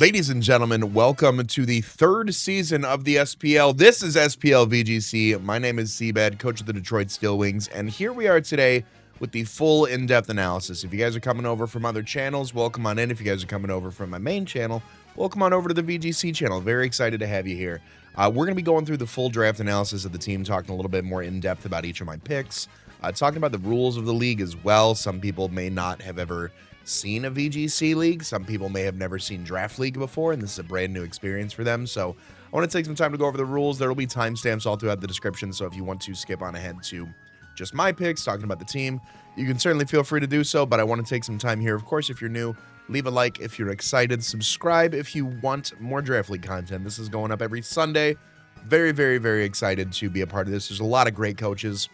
Ladies and gentlemen, welcome to the third season of the SPL. This is SPL VGC. My name is CBAD, coach of the Detroit Steel Wings, and here we are today with the full in-depth analysis. If you guys are coming over from other channels, welcome on in. If you guys are coming over from my main channel, welcome on over to the VGC channel. Very excited to have you here. We're going to be going through the full draft analysis of the team, talking a little bit more in-depth about each of my picks, talking about the rules of the league as well. Some people may not have ever seen a VGC league. Some people may have never seen Draft League before, and this is a brand new experience for them. So I want to take some time to go over the rules. There will be timestamps all throughout the description, so if you want to skip on ahead to just my picks, talking about the team, you can certainly feel free to do so, but I want to take some time here. Of course, if you're new, leave a like if you're excited. Subscribe if you want more Draft League content. This is going up every Sunday. Very, very, very excited to be a part of this. There's a lot of great coaches.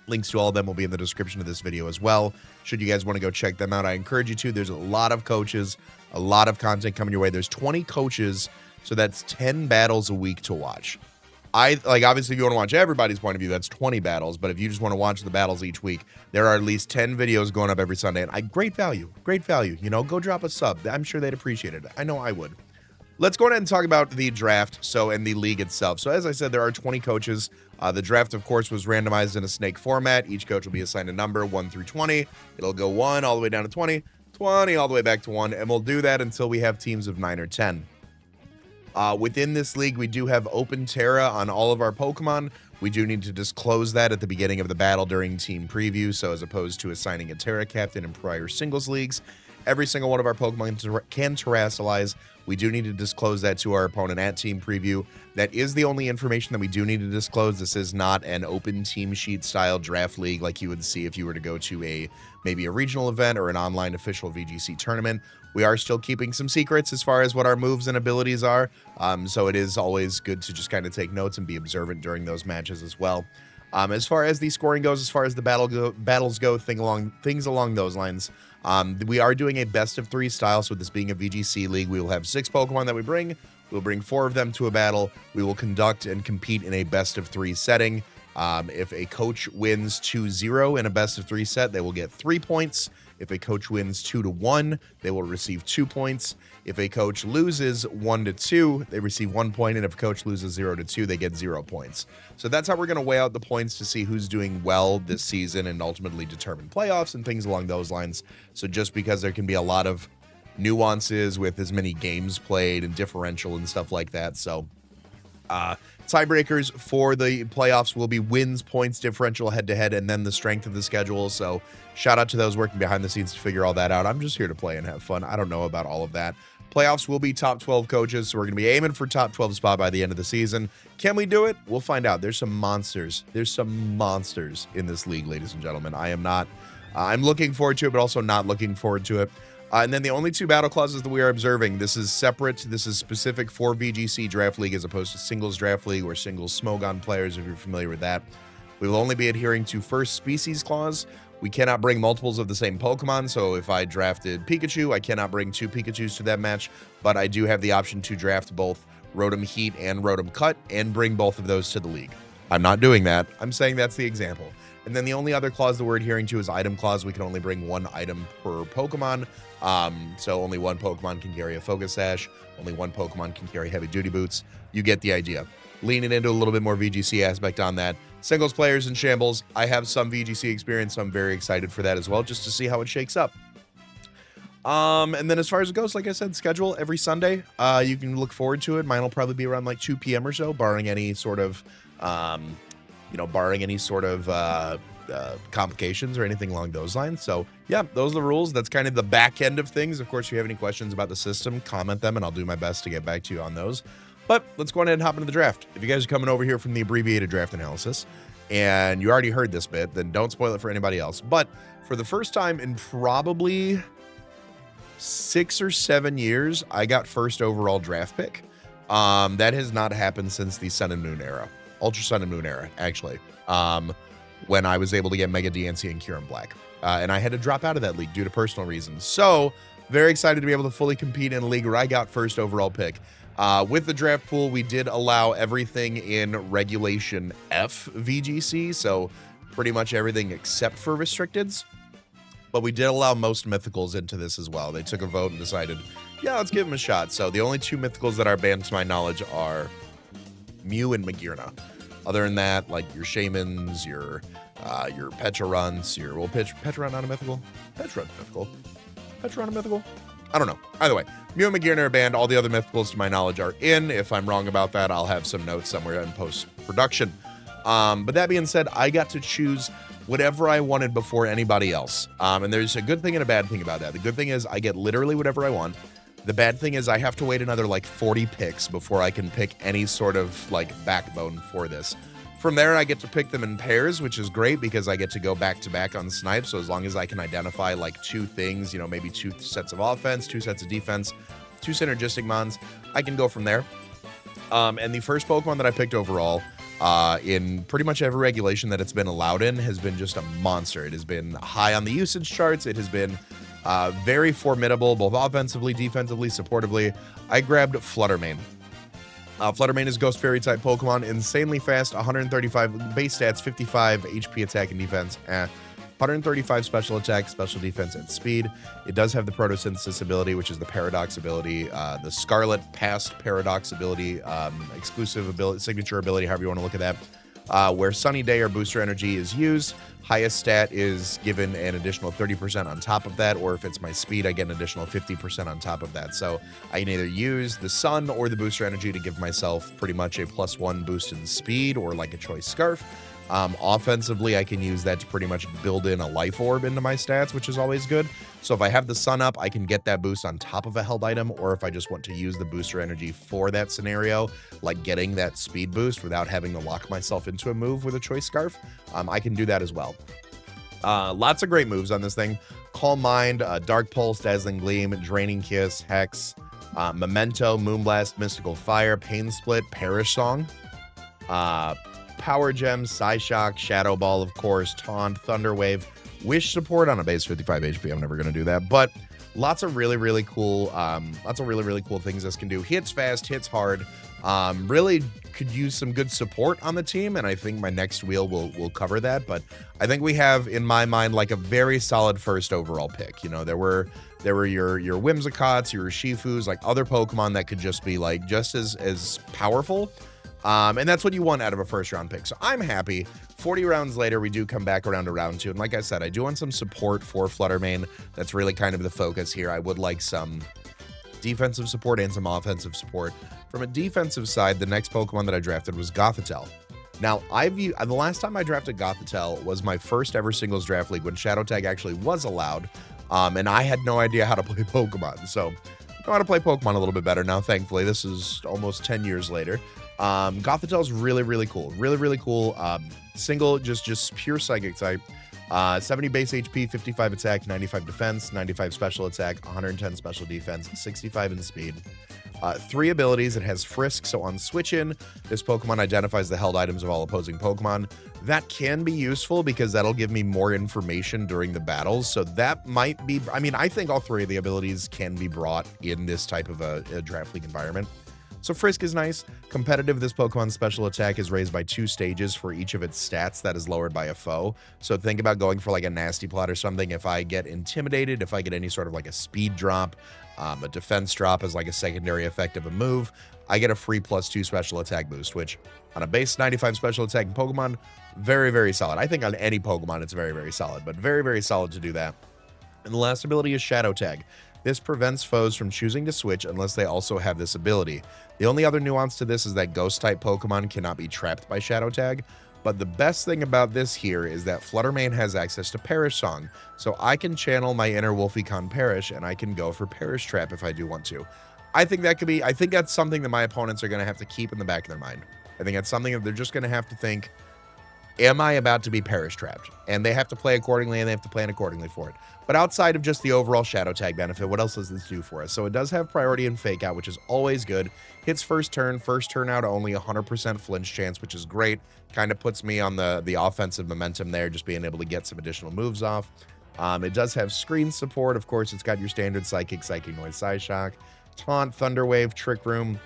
Links to all of them will be in the description of this video as well. Should you guys want to go check them out, I encourage you to. There's a lot of coaches, a lot of content coming your way. There's 20 coaches, so that's 10 battles a week to watch. Obviously, if you want to watch everybody's point of view, that's 20 battles. But if you just want to watch the battles each week, there are at least 10 videos going up every Sunday. And great value, great value. You know, go drop a sub. I'm sure they'd appreciate it. I know I would. Let's go ahead and talk about the draft, and the league itself. So as I said, there are 20 coaches. The draft, of course, was randomized in a snake format. Each coach will be assigned a number, 1 through 20. It'll go 1 all the way down to 20, 20 all the way back to 1, and we'll do that until we have teams of 9 or 10. Within this league, we do have open Terra on all of our Pokemon. We do need to disclose that at the beginning of the battle during team preview, so as opposed to assigning a Terra captain in prior singles leagues, every single one of our Pokemon can terrestrialize. We do need to disclose that to our opponent at team preview. That is the only information that we do need to disclose. This is not an open team sheet style draft league like you would see if you were to go to maybe a regional event or an online official VGC tournament. We are still keeping some secrets as far as what our moves and abilities are. So it is always good to just kind of take notes and be observant during those matches as well. As far as the scoring goes, as far as the battles go, things along those lines, we are doing a best of 3 style. So with this being a VGC league, we will have 6 Pokemon that we bring. We'll bring 4 of them to a battle. We will conduct and compete in a best of 3 setting. If a coach wins 2-0 in a best of 3 set, they will get 3 points. If a coach wins 2-1, they will receive 2 points. If a coach loses 1-2, they receive 1 point. And if a coach loses 0-2, they get 0 points. So that's how we're going to weigh out the points to see who's doing well this season and ultimately determine playoffs and things along those lines. So just because there can be a lot of nuances with as many games played and differential and stuff like that. So tiebreakers for the playoffs will be wins, points, differential, head-to-head, and then the strength of the schedule. So shout out to those working behind the scenes to figure all that out. I'm just here to play and have fun. I don't know about all of that. Playoffs will be top 12 coaches, so we're going to be aiming for top 12 spot by the end of the season. Can we do it? We'll find out. There's some monsters. There's some monsters in this league, ladies and gentlemen. I'm looking forward to it, but also not looking forward to it. And then the only 2 battle clauses that we are observing, this is separate. This is specific for VGC Draft League as opposed to singles Draft League or singles Smogon players, if you're familiar with that. We will only be adhering to first species clause. We cannot bring multiples of the same Pokemon, so if I drafted Pikachu, I cannot bring 2 Pikachus to that match, but I do have the option to draft both Rotom Heat and Rotom Cut and bring both of those to the league. I'm not doing that. I'm saying that's the example. And then the only other clause that we're adhering to is item clause. We can only bring 1 item per Pokemon. So only 1 Pokemon can carry a Focus Sash. Only 1 Pokemon can carry Heavy Duty Boots. You get the idea. Leaning into a little bit more VGC aspect on that. Singles players in shambles. I have some VGC experience, so I'm very excited for that as well, just to see how it shakes up. And then as far as it goes, like I said, schedule every Sunday. You can look forward to it. Mine will probably be around like 2 p.m. or so, barring any sort of complications or anything along those lines. So yeah, those are the rules. That's kind of the back end of things. Of course, if you have any questions about the system, comment them and I'll do my best to get back to you on those. But let's go ahead and hop into the draft. If you guys are coming over here from the abbreviated draft analysis and you already heard this bit, then don't spoil it for anybody else. But for the first time in probably 6 or 7 years, I got first overall draft pick. That has not happened since the Sun and Moon era. Ultra Sun and Moon era, actually. When I was able to get Mega DNC and Kieran Black. And I had to drop out of that league due to personal reasons. So, very excited to be able to fully compete in a league where I got first overall pick. With the draft pool, we did allow everything in Regulation F VGC, so pretty much everything except for restricteds. But we did allow most mythicals into this as well. They took a vote and decided, yeah, let's give him a shot. So the only 2 mythicals that are banned to my knowledge are Mew and Magearna. Other than that, like your Shamans, your Petrarunts, well, Petrarun not a mythical? Petrarun's mythical. Petrarun a mythical? I don't know. Either way, Mew and Magearna are banned. All the other mythicals, to my knowledge, are in. If I'm wrong about that, I'll have some notes somewhere in post-production. But that being said, I got to choose whatever I wanted before anybody else. And there's a good thing and a bad thing about that. The good thing is I get literally whatever I want. The bad thing is I have to wait another like 40 picks before I can pick any sort of like backbone for this. From there, I get to pick them in pairs, which is great because I get to go back to back on snipe. So as long as I can identify like 2 things, you know, maybe 2 sets of offense, 2 sets of defense, 2 synergistic mons, I can go from there. And the first Pokemon that I picked overall, in pretty much every regulation that it's been allowed in, has been just a monster. It has been high on the usage charts. It has been very formidable, both offensively, defensively, supportively. I grabbed Fluttermane. Fluttermane is Ghost Fairy type Pokemon, insanely fast, 135 base stats, 55 HP attack and defense, 135 special attack, special defense, and speed. It does have the Photosynthesis ability, which is the Paradox ability, the Scarlet Past Paradox ability, exclusive ability, signature ability, however you want to look at that, where Sunny Day or Booster Energy is used. Highest stat is given an additional 30% on top of that, or if it's my speed, I get an additional 50% on top of that. So I can either use the Sun or the Booster Energy to give myself pretty much a +1 boost in speed, or like a Choice Scarf. Offensively, I can use that to pretty much build in a Life Orb into my stats, which is always good. So if I have the Sun up, I can get that boost on top of a held item, or if I just want to use the Booster Energy for that scenario, like getting that speed boost without having to lock myself into a move with a Choice Scarf, I can do that as well. Lots of great moves on this thing. Calm Mind, Dark Pulse, Dazzling Gleam, Draining Kiss, Hex, Memento, Moonblast, Mystical Fire, Pain Split, Perish Song, Power Gem, Psyshock, Shadow Ball, of course, Taunt, Thunder Wave, Wish support on a base 55 HP. I'm never going to do that, but lots of really cool things this can do. Hits fast, hits hard. Really could use some good support on the team, and I think my next wheel will cover that. But I think we have, in my mind, like a very solid first overall pick. You know, there were your Whimsicots, your Shifus, like other Pokemon that could just be like just as powerful. And that's what you want out of a first round pick. So I'm happy. 40 rounds later, we do come back around to round 2. And like I said, I do want some support for Fluttermane. That's really kind of the focus here. I would like some defensive support and some offensive support. From a defensive side, the next Pokemon that I drafted was Gothitelle. Now, the last time I drafted Gothitelle was my first ever singles draft league when Shadow Tag actually was allowed. And I had no idea how to play Pokemon. So I know how to play Pokemon a little bit better now, thankfully. This is almost 10 years later. Gothitelle is really cool. Really cool. Single, just pure psychic type. 70 base HP, 55 attack, 95 defense, 95 special attack, 110 special defense, 65 in speed. 3 abilities. It has Frisk, so on switch in, this Pokemon identifies the held items of all opposing Pokemon. That can be useful because that'll give me more information during the battles. So that might be, I mean, I think all 3 of the abilities can be brought in this type of a draft league environment. So Frisk is nice. Competitive, this Pokemon's special attack is raised by 2 stages for each of its stats that is lowered by a foe. So think about going for like a Nasty Plot or something. If I get intimidated, if I get any sort of like a speed drop, a defense drop as like a secondary effect of a move, I get a free +2 special attack boost, which on a base 95 special attack Pokemon, very solid. I think on any Pokemon it's very solid, but very solid to do that. And the last ability is Shadow Tag. This prevents foes from choosing to switch unless they also have this ability. The only other nuance to this is that Ghost-type Pokemon cannot be trapped by Shadow Tag, but the best thing about this here is that Fluttermane has access to Perish Song, so I can channel my inner Wolfecon Perish, and I can go for Perish Trap if I do want to. I think that's something that my opponents are going to have to keep in the back of their mind. I think that's something that they're just going to have to think, am I about to be Perish Trapped? And they have to play accordingly, and they have to plan accordingly for it. But outside of just the overall Shadow Tag benefit, what else does this do for us? So it does have priority and Fake Out, which is always good. Hits first turn out only 100% flinch chance, which is great. Kind of puts me on the offensive momentum there, just being able to get some additional moves off. It does have screen support. Of course, it's got your standard Psychic Noise, Psyshock, Taunt, Thunder Wave, Trick Room,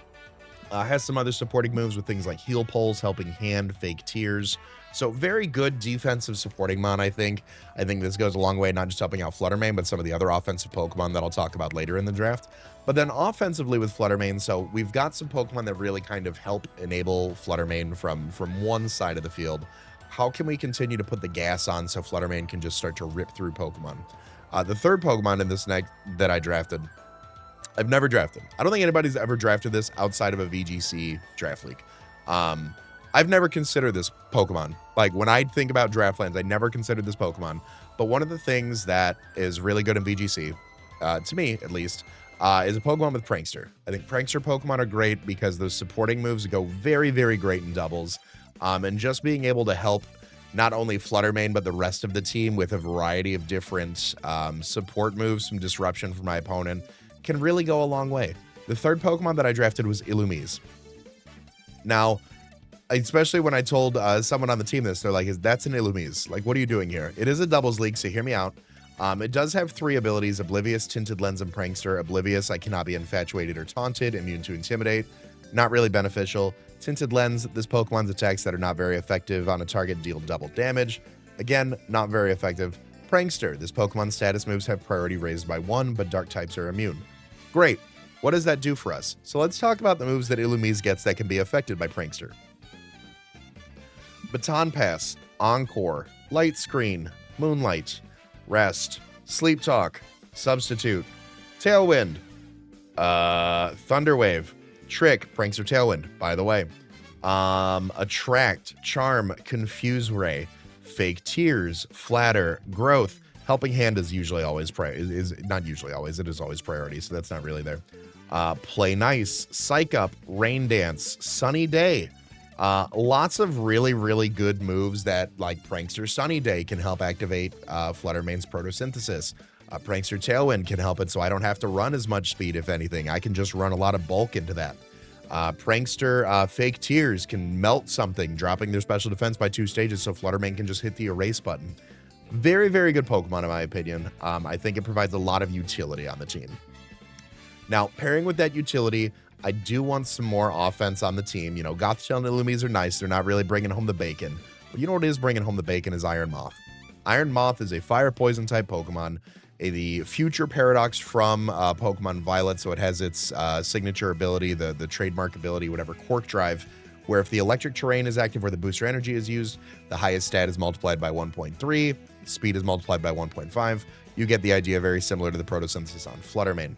Has some other supporting moves with things like Heal Pulse, Helping Hand, Fake Tears. So very good defensive supporting mon, I think. I think this goes a long way, not just helping out Fluttermane, but some of the other offensive Pokemon that I'll talk about later in the draft. But then offensively with Fluttermane, so we've got some Pokemon that really kind of help enable Fluttermane from one side of the field. How can we continue to put the gas on so Fluttermane can just start to rip through Pokemon? The third Pokemon in this next that I drafted, I've never drafted. I don't think anybody's ever drafted this outside of a VGC draft league. I've never considered this Pokemon. Like, when I think about draft lands, I never considered this Pokemon. But one of the things that is really good in VGC, to me at least, is a Pokemon with Prankster. I think Prankster Pokemon are great because those supporting moves go very, very great in doubles. And just being able to help not only Fluttermane, but the rest of the team with a variety of different support moves, some disruption from my opponent, can really go a long way. The third Pokemon that I drafted was Illumise. Now, especially when I told someone on the team this, they're like, that's an Illumise. Like, what are you doing here? It is a doubles league, so hear me out. It does have 3 abilities: Oblivious, Tinted Lens, and Prankster. Oblivious, I cannot be infatuated or taunted. Immune to Intimidate, not really beneficial. Tinted Lens, this Pokemon's attacks that are not very effective on a target deal double damage. Again, not very effective. Prankster, this Pokemon's status moves have priority raised by 1, but dark types are immune. Great. What does that do for us? So let's talk about the moves that Illumise gets that can be affected by Prankster. Baton Pass, Encore, Light Screen, Moonlight, Rest, Sleep Talk, Substitute, Tailwind, Thunder Wave, Trick, Prankster Tailwind, by the way, Attract, Charm, Confuse Ray, Fake Tears, Flatter, Growth. Helping Hand is usually always not usually always, it is always priority, so that's not really there. Play Nice, Psych Up, Rain Dance, Sunny Day. Lots of really, really good moves that, like Prankster Sunny Day, can help activate Fluttermane's Photosynthesis. Prankster Tailwind can help it so I don't have to run as much speed, if anything. I can just run a lot of bulk into that. Prankster Fake Tears can melt something, dropping their special defense by 2 stages so Fluttermane can just hit the erase button. Very, very good Pokemon in my opinion. I think it provides a lot of utility on the team. Now, pairing with that utility, I do want some more offense on the team. You know, Gothitelle and Illumise are nice. They're not really bringing home the bacon. But you know what is bringing home the bacon is Iron Moth. Iron Moth is a Fire Poison type Pokemon, the future Paradox from Pokemon Violet. So it has its signature ability, the trademark ability, whatever, Quark Drive, where if the electric terrain is active where the booster energy is used, the highest stat is multiplied by 1.3, speed is multiplied by 1.5. You get the idea, very similar to the Photosynthesis on Fluttermane.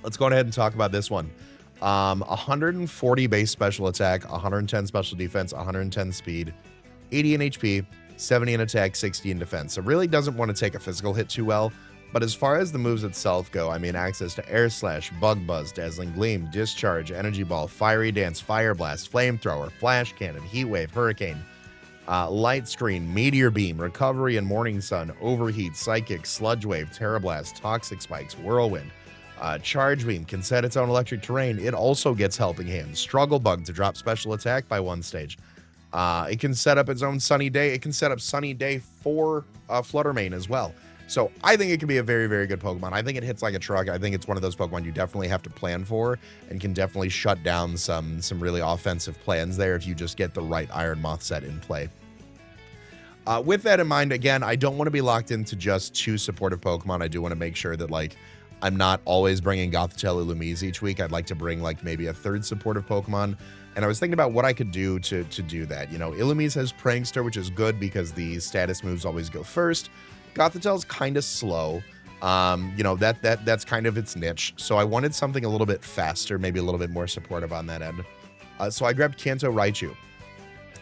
Let's go ahead and talk about this one. 140 base special attack, 110 special defense, 110 speed, 80 in HP, 70 in attack, 60 in defense. So really doesn't want to take a physical hit too well. But as far as the moves itself go, I mean, access to Air Slash, Bug Buzz, Dazzling Gleam, Discharge, Energy Ball, Fiery Dance, Fire Blast, Flamethrower, Flash Cannon, Heat Wave, Hurricane, Light Screen, Meteor Beam, Recovery and Morning Sun, Overheat, Psychic, Sludge Wave, Terra Blast, Toxic Spikes, Whirlwind. Charge Beam can set its own electric terrain. It also gets Helping Hand. Struggle Bug to drop special attack by 1 stage. It can set up its own Sunny Day. It can set up Sunny Day for Fluttermane as well. So I think it can be a very, very good Pokemon. I think it hits like a truck. I think it's one of those Pokemon you definitely have to plan for and can definitely shut down some really offensive plans there if you just get the right Iron Moth set in play. With that in mind, again, I don't want to be locked into just 2 supportive Pokemon. I do want to make sure that, like, I'm not always bringing Gothitelle Illumise each week. I'd like to bring, like, maybe a 3rd supportive Pokemon. And I was thinking about what I could do to do that. You know, Illumise has Prankster, which is good because the status moves always go first. Gothitelle's kind of slow. You know, that's kind of its niche. So I wanted something a little bit faster, maybe a little bit more supportive on that end. So I grabbed Kanto Raichu.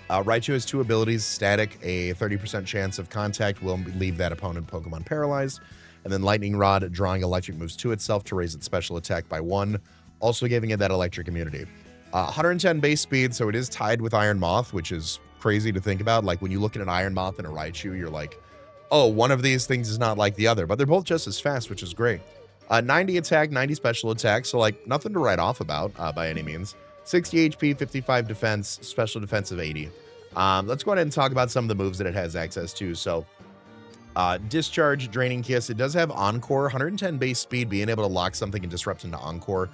Raichu has 2 abilities. Static, a 30% chance of contact will leave that opponent Pokemon paralyzed. And then Lightning Rod, drawing electric moves to itself to raise its special attack by 1, also giving it that electric immunity. 110 base speed, so it is tied with Iron Moth, which is crazy to think about. Like, when you look at an Iron Moth and a Raichu, you're like, oh, one of these things is not like the other, but they're both just as fast, which is great. 90 attack, 90 special attack, so, like, nothing to write off about by any means. 60 HP, 55 defense, special defense of 80. Let's go ahead and talk about some of the moves that it has access to. So, Discharge, Draining Kiss. It does have Encore, 110 base speed, being able to lock something and disrupt into Encore.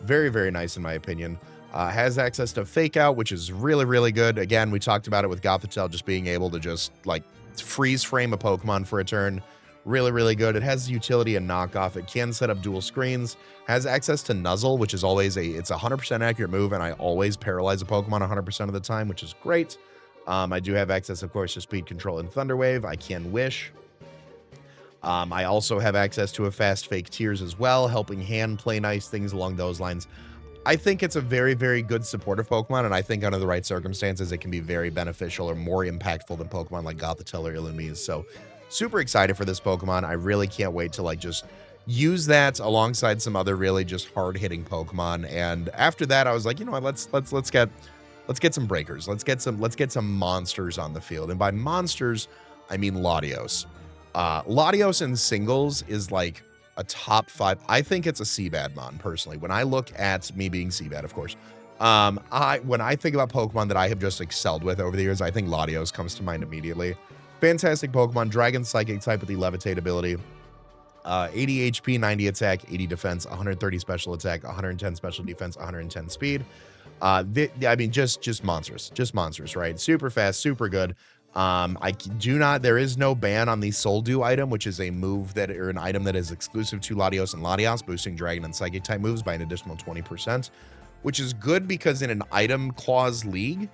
Very, very nice in my opinion. Has access to Fake Out, which is really, really good. Again, we talked about it with Gothitelle, just being able to just, like, freeze frame a Pokemon for a turn. Really, really good. It has utility and knockoff. It can set up dual screens. Has access to Nuzzle, which is always it's a 100% accurate move, and I always paralyze a Pokemon 100% of the time, which is great. I do have access, of course, to Speed Control and Thunder Wave. I can Wish. I also have access to a Fast Fake Tears as well, helping Hand Play Nice, things along those lines. I think it's a very, very good supportive Pokemon, and I think under the right circumstances, it can be very beneficial or more impactful than Pokemon like Gothitelle or Illumise. So, super excited for this Pokemon. I really can't wait to, like, just use that alongside some other really just hard-hitting Pokemon. And after that, I was like, you know what, let's get some breakers. Let's get some monsters on the field. And by monsters, I mean Latios. Latios in singles is like a top 5. I think it's a CBAD mon, personally. When I look at me being CBAD, of course, when I think about Pokemon that I have just excelled with over the years, I think Latios comes to mind immediately. Fantastic Pokemon, Dragon Psychic type with the Levitate ability. 80 HP, 90 attack, 80 defense, 130 special attack, 110 special defense, 110 speed. I mean, just monsters, right? Super fast, super good. There is no ban on the Soul Dew item, which is a move or an item that is exclusive to Latios and Latias, boosting Dragon and Psychic type moves by an additional 20%, which is good because in an item clause league,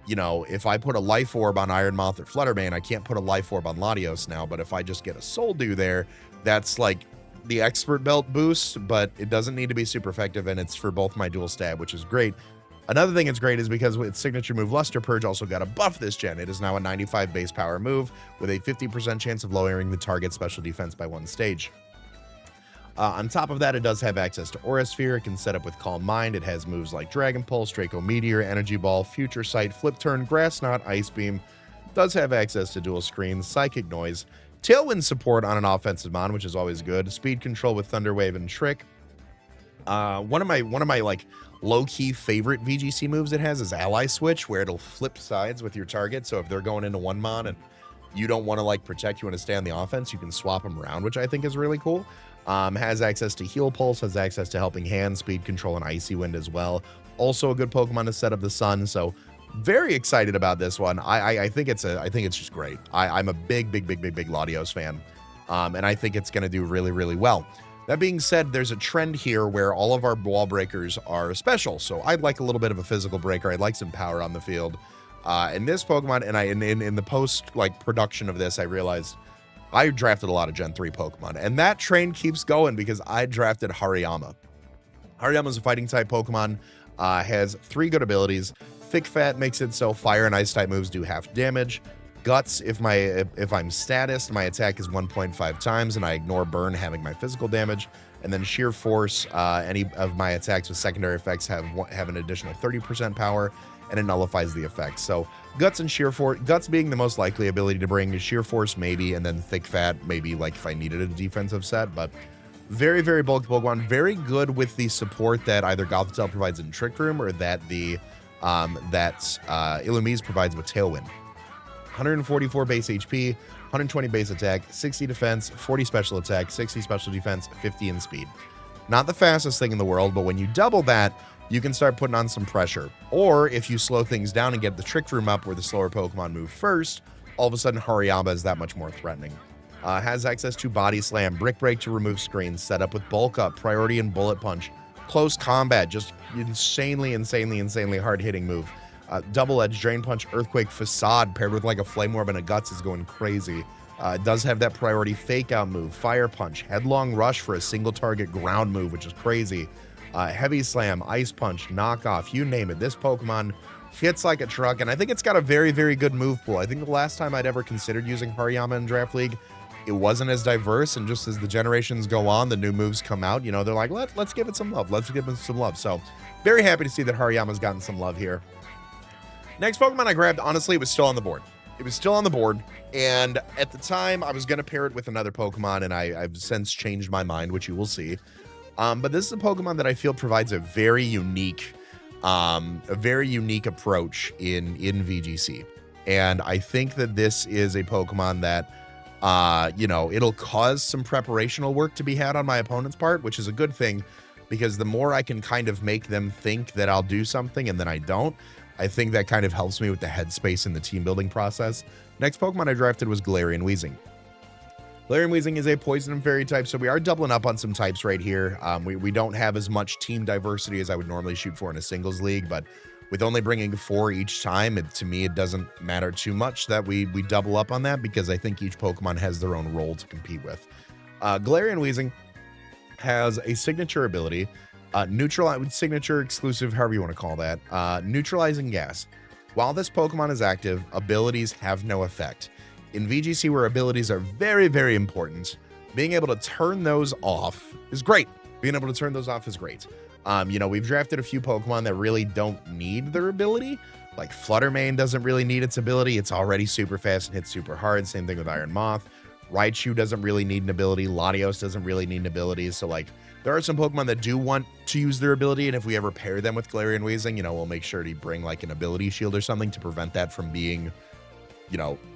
you know, if I put a Life Orb on Ironmoth or Fluttermane, I can't put a Life Orb on Latios now, but if I just get a Soul Dew there, that's like the Expert Belt boost, but it doesn't need to be super effective, and it's for both my dual stab, which is great. Another thing that's great is because with its signature move, Luster Purge also got a buff this gen. It is now a 95 base power move with a 50% chance of lowering the target's special defense by 1 stage. On top of that, it does have access to Aura Sphere. It can set up with Calm Mind. It has moves like Dragon Pulse, Draco Meteor, Energy Ball, Future Sight, Flip Turn, Grass Knot, Ice Beam. Does have access to dual screens, Psychic Noise, Tailwind support on an offensive mon, which is always good. Speed control with Thunder Wave and Trick. One of my like low-key favorite VGC moves it has is Ally Switch, where it'll flip sides with your target. So if they're going into one mon and you don't want to like protect, you want to stay on the offense, you can swap them around, which I think is really cool. Has access to Heal Pulse, has access to Helping Hand, Speed Control, and Icy Wind as well. Also a good Pokemon to set up the sun. So very excited about this one. I think it's just great. I'm a big Latios fan, and I think it's going to do really, really well. That being said, there's a trend here where all of our wall breakers are special. So I'd like a little bit of a physical breaker. I'd like some power on the field. And this Pokemon, and in the post like production of this, I realized I drafted a lot of Gen 3 Pokemon, and that train keeps going because I drafted Hariyama. Hariyama is a fighting type Pokemon, has 3 good abilities. Thick Fat makes it so fire and ice type moves do half damage. Guts, if I'm status, my attack is 1.5 times, and I ignore burn, having my physical damage. And then Sheer Force, any of my attacks with secondary effects have an additional 30% power, and it nullifies the effect. So Guts and Sheer Force, Guts being the most likely ability to bring, Sheer Force maybe, and then Thick Fat maybe, like if I needed a defensive set. But very, very bulky Pokemon, very good with the support that either Gothitelle provides in Trick Room or that Illumise provides with Tailwind. 144 base HP, 120 base attack, 60 defense, 40 special attack, 60 special defense, 50 in speed. Not the fastest thing in the world, but when you double that, you can start putting on some pressure. Or if you slow things down and get the Trick Room up where the slower Pokemon move first, all of a sudden Hariyama is that much more threatening. Has access to Body Slam, Brick Break to remove screens, set up with Bulk Up, Priority and Bullet Punch, Close Combat, just insanely hard-hitting move. Double Edge, Drain Punch, Earthquake, Facade paired with like a Flame Orb and a Guts is going crazy. It does have that priority Fake Out move, Fire Punch, Headlong Rush for a single target ground move, which is crazy. Heavy Slam, Ice Punch, Knockoff, you name it. This Pokemon hits like a truck, and I think it's got a very, very good move pool. I think the last time I'd ever considered using Hariyama in Draft League, it wasn't as diverse, and just as the generations go on, the new moves come out, you know, they're like, let's give it some love. Let's give it some love. So very happy to see that Hariyama's gotten some love here. Next Pokemon I grabbed, honestly, it was still on the board. It was still on the board, and at the time, I was going to pair it with another Pokemon, and I've since changed my mind, which you will see. But this is a Pokemon that I feel provides a very unique approach in VGC. And I think that this is a Pokemon that, you know, it'll cause some preparational work to be had on my opponent's part, which is a good thing. because the more I can kind of make them think that I'll do something and then I don't, I think that kind of helps me with the headspace in the team building process. Next Pokemon I drafted was Galarian Weezing. Galarian Weezing is a poison and fairy type, so we are doubling up on some types right here. We don't have as much team diversity as I would normally shoot for in a singles league, but with only bringing 4 each time, to me, it doesn't matter too much that we double up on that, because I think each Pokemon has their own role to compete with. Galarian Weezing has a signature ability, signature exclusive, however you want to call that, neutralizing gas. While this Pokemon is active, abilities have no effect. In VGC, where abilities are very, very important, being able to turn those off is great. Being able to turn those off is great. We've drafted a few Pokemon that really don't need their ability. Like Fluttermane doesn't really need its ability. It's already super fast and hits super hard. Same thing with Iron Moth. Raichu doesn't really need an ability. Latios doesn't really need an ability. So, like, there are some Pokemon that do want to use their ability, and if we ever pair them with Galarian Weezing, we'll make sure to bring, like, an ability shield or something to prevent that from being,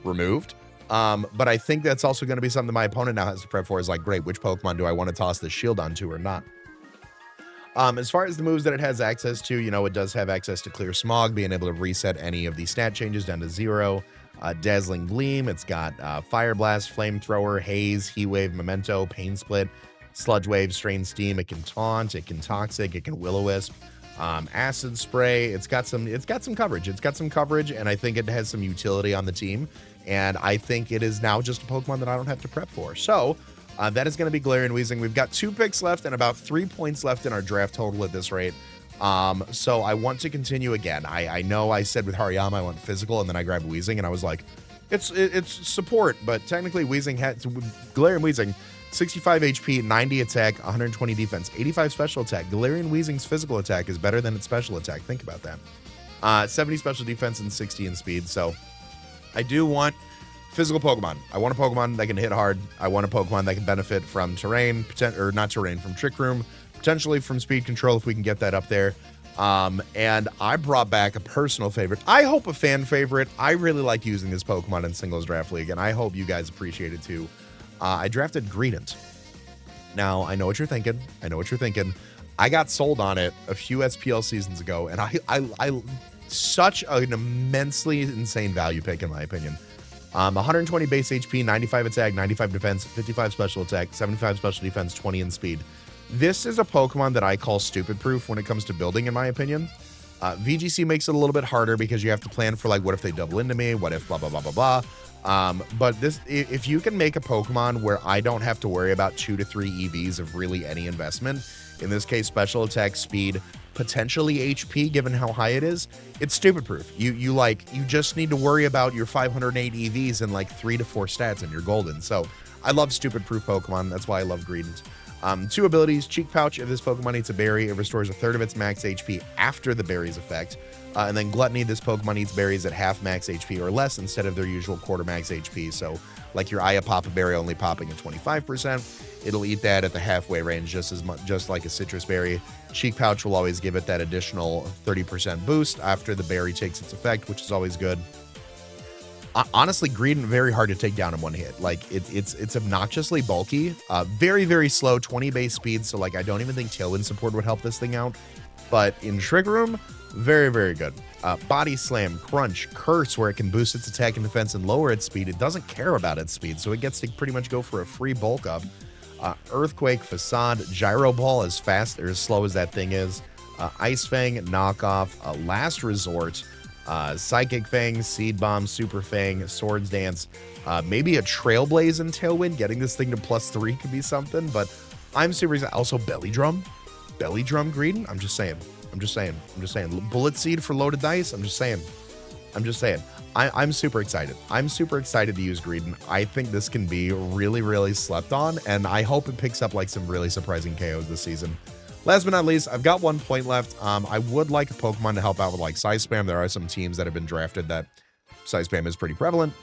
removed. But I think that's also going to be something my opponent now has to prep for, is like, great, which Pokemon do I want to toss this shield onto or not? As far as the moves that it has access to, it does have access to Clear Smog, being able to reset any of the stat changes down to 0. Dazzling Gleam, it's got Fire Blast, Flamethrower, Haze, Heat Wave, Memento, Pain Split, Sludge Wave, Strain Steam. It can Taunt, it can Toxic, it can Will-O-Wisp, Acid Spray. It's got some coverage. It's got some coverage, and I think it has some utility on the team. And I think it is now just a Pokemon that I don't have to prep for. So that is going to be Galarian Weezing. We've got 2 picks left and about 3 points left in our draft total at this rate. So I want to continue again. I know I said with Hariyama I want physical, and then I grabbed Weezing, and I was like, it's support, but technically Galarian Weezing, 65 HP, 90 attack, 120 defense, 85 special attack. Galarian Weezing's physical attack is better than its special attack. Think about that. 70 special defense and 60 in speed. So I do want physical Pokemon. I want a Pokemon that can hit hard. I want a Pokemon that can benefit from terrain, from Trick Room, potentially from speed control if we can get that up there. And I brought back a personal favorite. I hope a fan favorite. I really like using this Pokemon in singles draft league, and I hope you guys appreciate it too. I drafted Greedent. Now, I know what you're thinking. I got sold on it a few SPL seasons ago, and I such an immensely insane value pick in my opinion. 120 base HP, 95 attack, 95 defense, 55 special attack, 75 special defense, 20 in speed. This is a Pokemon that I call stupid proof when it comes to building, in my opinion. VGC makes it a little bit harder because you have to plan for, like, what if they double into me? What if blah, blah, blah, blah, blah. But if you can make a Pokemon where I don't have to worry about 2 to 3 EVs of really any investment, in this case, special attack, speed, potentially HP, given how high it is, it's stupid proof. You just need to worry about your 508 EVs and like 3 to 4 stats and you're golden. So I love stupid proof Pokemon. That's why I love Greedent. 2 abilities. Cheek Pouch. If this Pokemon eats a berry, it restores a third of its max HP after the berry's effect. And then Gluttony. This Pokemon eats berries at half max HP or less instead of their usual quarter max HP. So like your Ayapapa berry only popping at 25%, it'll eat that at the halfway range just like a citrus berry. Cheek Pouch will always give it that additional 30% boost after the berry takes its effect, which is always good. Honestly, Greedent very hard to take down in one hit. Like it's obnoxiously bulky, very, very slow, 20 base speed. So like I don't even think Tailwind support would help this thing out. But in Trick Room, very, very good. Body Slam, Crunch, Curse, where it can boost its attack and defense and lower its speed. It doesn't care about its speed, so it gets to pretty much go for a free bulk up. Earthquake, Facade, Gyro Ball, as fast or as slow as that thing is. Ice Fang, Knockoff, Last Resort, Psychic Fang, Seed Bomb, Super Fang, Swords Dance, maybe a Trailblaze and Tailwind. Getting this thing to +3 could be something, but I'm super excited. Also, Belly Drum Greedent. I'm just saying. Bullet Seed for loaded dice. I'm just saying. I'm super excited. I'm super excited to use Greedent. I think this can be really, really slept on, and I hope it picks up like some really surprising KOs this season. Last but not least, I've got 1 point left. I would like a Pokemon to help out with like Size Spam. There are some teams that have been drafted that Size Spam is pretty prevalent.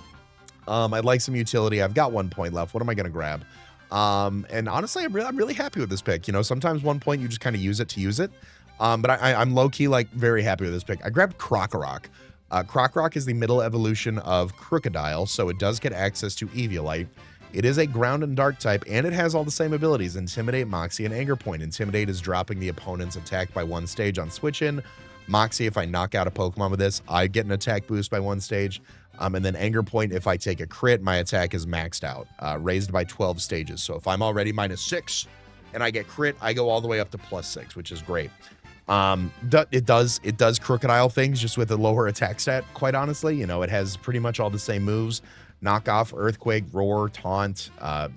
I'd like some utility. I've got 1 point left. What am I going to grab? And honestly, I'm really happy with this pick. You know, sometimes 1 point, you just kind of use it to use it. But I'm low-key, like, very happy with this pick. I grabbed Krokorok. Krokorok is the middle evolution of Crocodile, so it does get access to Eviolite. It is a ground and dark type, and it has all the same abilities: Intimidate, Moxie, and Anger Point. Intimidate is dropping the opponent's attack by 1 stage on switch in. Moxie, if I knock out a Pokemon with this, I get an attack boost by 1 stage. And then Anger Point, if I take a crit, my attack is maxed out, raised by 12 stages. So if I'm already -6 and I get crit, I go all the way up to +6, which is great. It does Crocodile things just with a lower attack stat, quite honestly. You know, it has pretty much all the same moves: Knock Off, Earthquake, Roar, Taunt,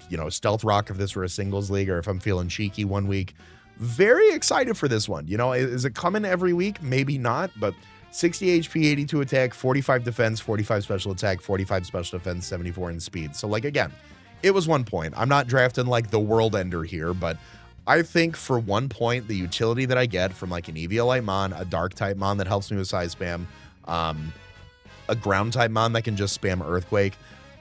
you know, Stealth Rock if this were a singles league, or if I'm feeling cheeky one week. Very excited for this one. You know, is it coming every week? Maybe not, but 60 HP, 82 attack, 45 defense, 45 special attack, 45 special defense, 74 in speed. So, like, again, it was 1 point. I'm not drafting like the world ender here, but I think for 1 point, the utility that I get from like an EVLite Mon, a dark type Mon that helps me with size spam, a ground type Mon that can just spam Earthquake,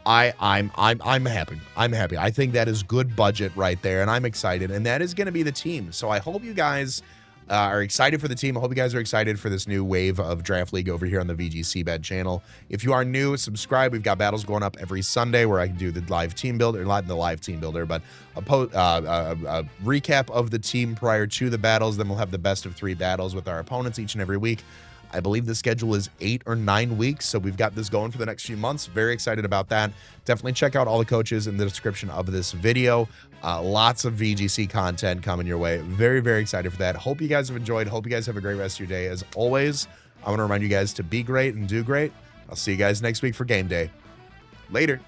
I'm happy. I'm happy. I think that is good budget right there, and I'm excited, and that is going to be the team. So I hope you guys are excited for the team. I hope you guys are excited for this new wave of Draft League over here on the VGCBAD channel. If you are new, subscribe. We've got battles going up every Sunday where I can do the live team builder, not the live team builder, but a recap of the team prior to the battles. Then we'll have the best of 3 battles with our opponents each and every week. I believe the schedule is 8 or 9 weeks, so we've got this going for the next few months. Very excited about that. Definitely check out all the coaches in the description of this video. Lots of VGC content coming your way. Very, very excited for that. Hope you guys have enjoyed. Hope you guys have a great rest of your day. As always, I want to remind you guys to be great and do great. I'll see you guys next week for game day. Later.